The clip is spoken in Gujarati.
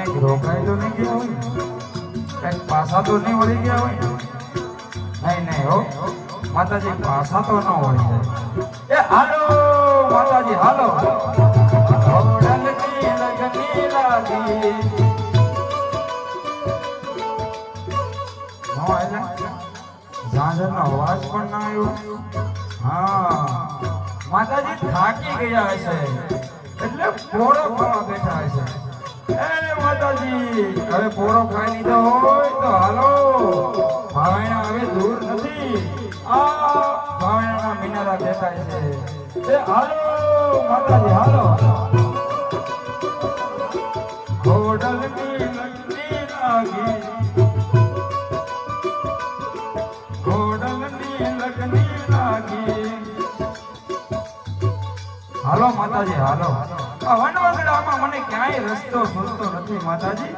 ક્યાંક રોકાઈ તો નહીં ગયા હોય, કંઈક પાછા તો નહીં વળી ગયા હોય. નહીં નહીં હો માતાજી, પાછા તો ન વળી જાય. એ હાલો માતાજી હાલો. ઘોડલની લગની લાગી નો એટલે ઝાંઝરનો અવાજ પણ ના આવ્યો. હા માતાજી થાકી ગયા હશે એટલે પોરો ખાવા બેઠા હશે. એ માતાજી હવે પોરો ખાઈ લીધો હોય તો હાલો, ભાવણા હવે દૂર નથી. આ ભાવણાના મિનારા દેખાય છે. એ હાલો માતાજી હાલો. ઘોડલની લગની લાગી, ઘોડલની લગની લાગી. હાલો માતાજી હાલો. આ વનવગડામાં મને ક્યાંય રસ્તો સૂઝતો નથી માતાજી.